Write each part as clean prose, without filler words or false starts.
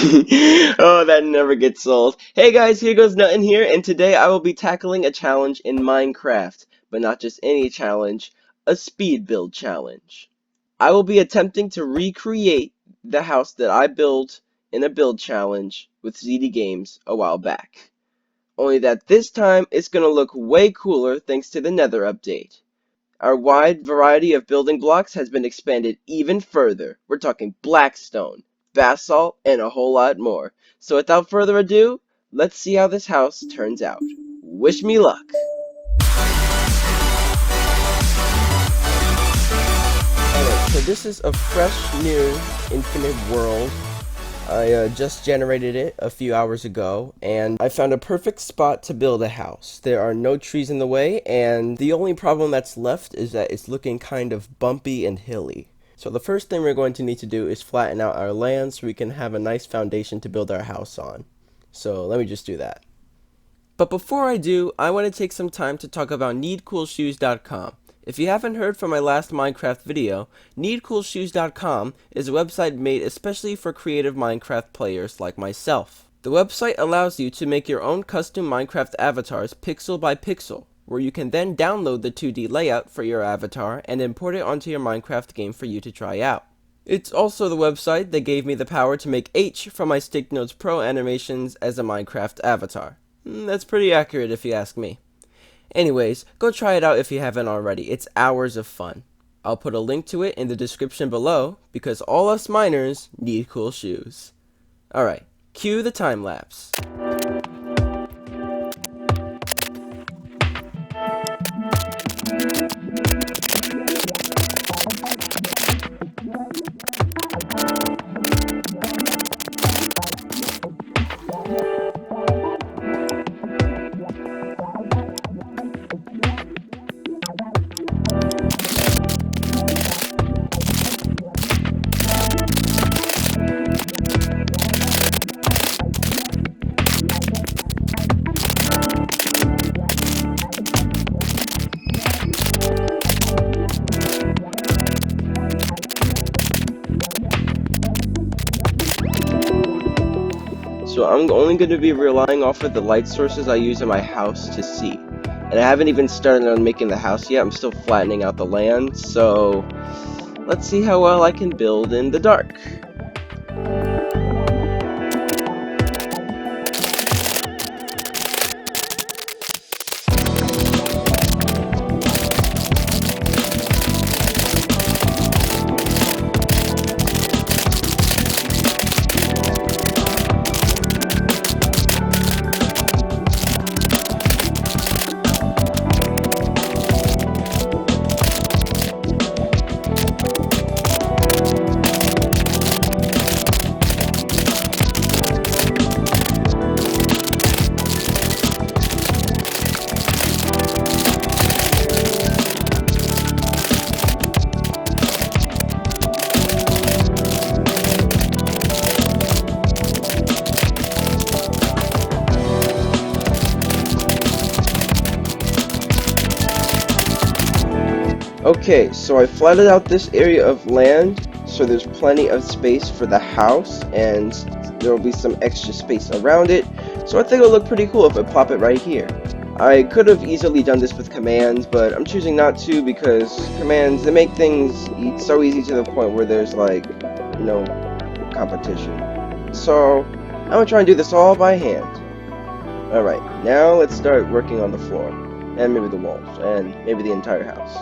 Oh, that never gets old. Hey guys, Heregoesnuttin here, and today I will be tackling a challenge in Minecraft, but not just any challenge, a speed build challenge. I will be attempting to recreate the house that I built in a build challenge with ZD Games a while back. Only that this time it's gonna look way cooler thanks to the Nether update. Our wide variety of building blocks has been expanded even further. We're talking blackstone, basalt, and a whole lot more. So without further ado, let's see how this house turns out. Wish me luck! Alright, so this is a fresh new infinite world. I just generated it a few hours ago, and I found a perfect spot to build a house. There are no trees in the way, and the only problem that's left is that it's looking kind of bumpy and hilly. So the first thing we're going to need to do is flatten out our land so we can have a nice foundation to build our house on. So let me just do that. But before I do, I want to take some time to talk about needcoolshoes.com. If you haven't heard from my last Minecraft video, needcoolshoes.com is a website made especially for creative Minecraft players like myself. The website allows you to make your own custom Minecraft avatars pixel by pixel, where you can then download the 2D layout for your avatar and import it onto your Minecraft game for you to try out. It's also the website that gave me the power to make H from my Sticknotes Pro animations as a Minecraft avatar. That's pretty accurate if you ask me. Anyways, go try it out if you haven't already. It's hours of fun. I'll put a link to it in the description below because all us miners need cool shoes. Alright, cue the time lapse. So I'm only going to be relying off of the light sources I use in my house to see. And I haven't even started on making the house yet, I'm still flattening out the land, so let's see how well I can build in the dark. Okay, so I flattened out this area of land so there's plenty of space for the house and there will be some extra space around it, so I think it'll look pretty cool if I plop it right here. I could have easily done this with commands, but I'm choosing not to because commands, they make things so easy to the point where there's like, no competition. So I'm gonna try and do this all by hand. Alright, now let's start working on the floor, and maybe the walls, and maybe the entire house.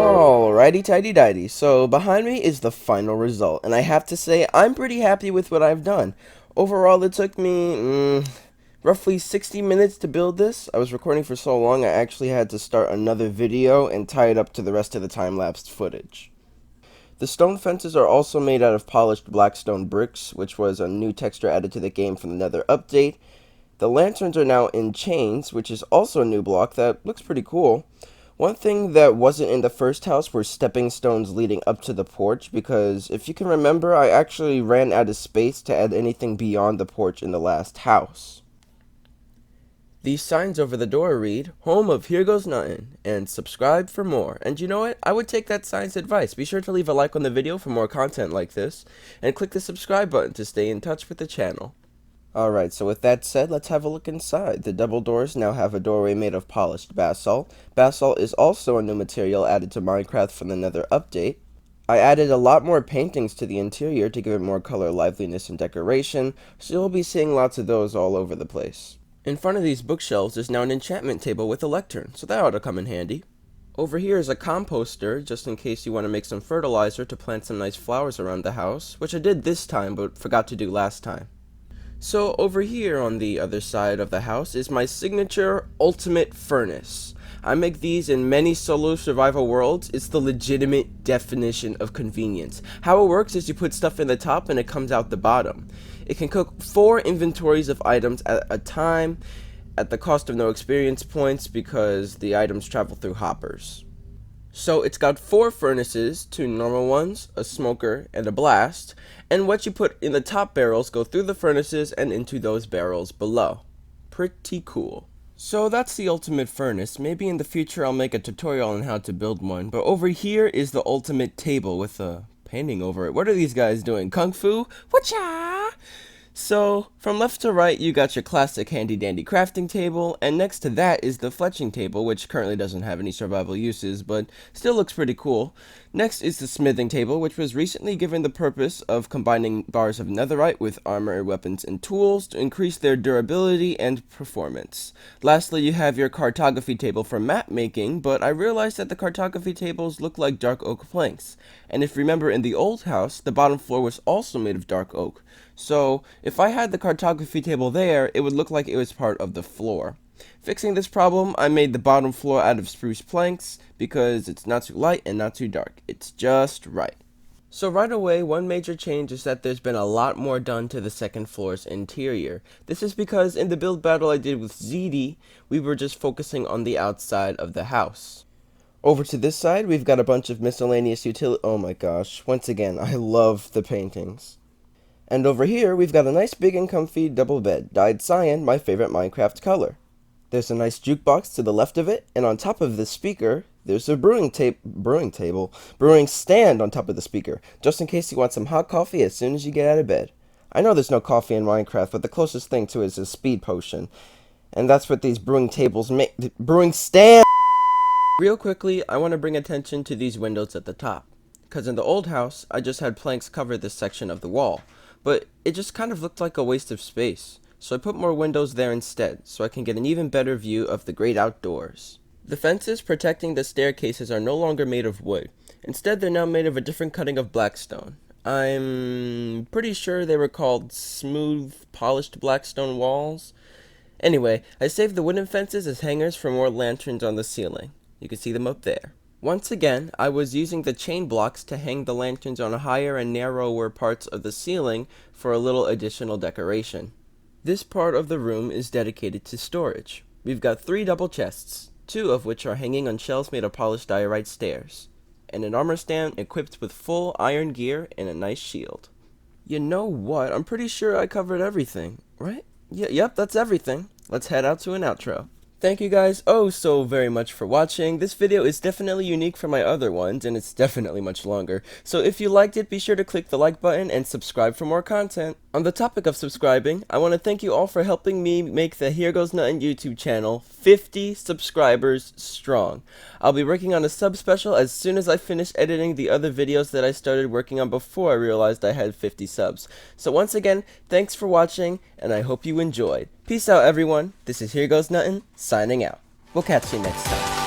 Alrighty tighty dighty, so behind me is the final result, and I have to say I'm pretty happy with what I've done. Overall, it took me roughly 60 minutes to build this. I was recording for so long I actually had to start another video and tie it up to the rest of the time-lapsed footage. The stone fences are also made out of polished black stone bricks, which was a new texture added to the game from the Nether update. The lanterns are now in chains, which is also a new block that looks pretty cool. One thing that wasn't in the first house were stepping stones leading up to the porch, because if you can remember, I actually ran out of space to add anything beyond the porch in the last house. These signs over the door read, "Home of Heregoesnuttin," and "Subscribe for more." And you know what? I would take that sign's advice. Be sure to leave a like on the video for more content like this, and click the subscribe button to stay in touch with the channel. Alright, so with that said, let's have a look inside. The double doors now have a doorway made of polished basalt. Basalt is also a new material added to Minecraft from the Nether update. I added a lot more paintings to the interior to give it more color, liveliness, and decoration, so you'll be seeing lots of those all over the place. In front of these bookshelves is now an enchantment table with a lectern, so that ought to come in handy. Over here is a composter, just in case you want to make some fertilizer to plant some nice flowers around the house, which I did this time but forgot to do last time. So over here on the other side of the house is my signature ultimate furnace. I make these in many solo survival worlds. It's the legitimate definition of convenience. How it works is you put stuff in the top and it comes out the bottom. It can cook 4 inventories of items at a time at the cost of no experience points because the items travel through hoppers. So it's got 4 furnaces, 2 normal ones, a smoker, and a blast, and what you put in the top barrels go through the furnaces and into those barrels below. Pretty cool. So that's the ultimate furnace. Maybe in the future I'll make a tutorial on how to build one, but over here is the ultimate table with a painting over it. What are these guys doing? Kung Fu? Whatcha? So, from left to right, you got your classic handy-dandy crafting table, and next to that is the fletching table, which currently doesn't have any survival uses, but still looks pretty cool. Next is the smithing table, which was recently given the purpose of combining bars of netherite with armor, weapons, and tools to increase their durability and performance. Lastly, you have your cartography table for map making, but I realized that the cartography tables look like dark oak planks, and if you remember in the old house, the bottom floor was also made of dark oak. So, if I had the cartography table there, it would look like it was part of the floor. Fixing this problem, I made the bottom floor out of spruce planks because it's not too light and not too dark. It's just right. So right away, one major change is that there's been a lot more done to the second floor's interior. This is because in the build battle I did with ZD, we were just focusing on the outside of the house. Over to this side, we've got a bunch of miscellaneous oh my gosh, once again, I love the paintings. And over here, we've got a nice big and comfy double bed, dyed cyan, my favorite Minecraft color. There's a nice jukebox to the left of it, and on top of this speaker, there's a brewing stand on top of the speaker, just in case you want some hot coffee as soon as you get out of bed. I know there's no coffee in Minecraft, but the closest thing to it is a speed potion. And that's what these brewing tables make. Brewing stand! Real quickly, I want to bring attention to these windows at the top. Because in the old house, I just had planks cover this section of the wall. But it just kind of looked like a waste of space. So I put more windows there instead, so I can get an even better view of the great outdoors. The fences protecting the staircases are no longer made of wood. Instead, they're now made of a different cutting of blackstone. I'm pretty sure they were called smooth, polished blackstone walls. Anyway, I saved the wooden fences as hangers for more lanterns on the ceiling. You can see them up there. Once again, I was using the chain blocks to hang the lanterns on higher and narrower parts of the ceiling for a little additional decoration. This part of the room is dedicated to storage. We've got 3 double chests, 2 of which are hanging on shelves made of polished diorite stairs, and an armor stand equipped with full iron gear and a nice shield. You know what? I'm pretty sure I covered everything, right? Yep, that's everything. Let's head out to an outro. Thank you guys oh so very much for watching. This video is definitely unique from my other ones, and it's definitely much longer. So if you liked it, be sure to click the like button and subscribe for more content. On the topic of subscribing, I want to thank you all for helping me make the Heregoesnuttin YouTube channel 50 subscribers strong. I'll be working on a sub special as soon as I finish editing the other videos that I started working on before I realized I had 50 subs. So once again, thanks for watching, and I hope you enjoyed. Peace out, everyone. This is Heregoesnuttin, signing out. We'll catch you next time.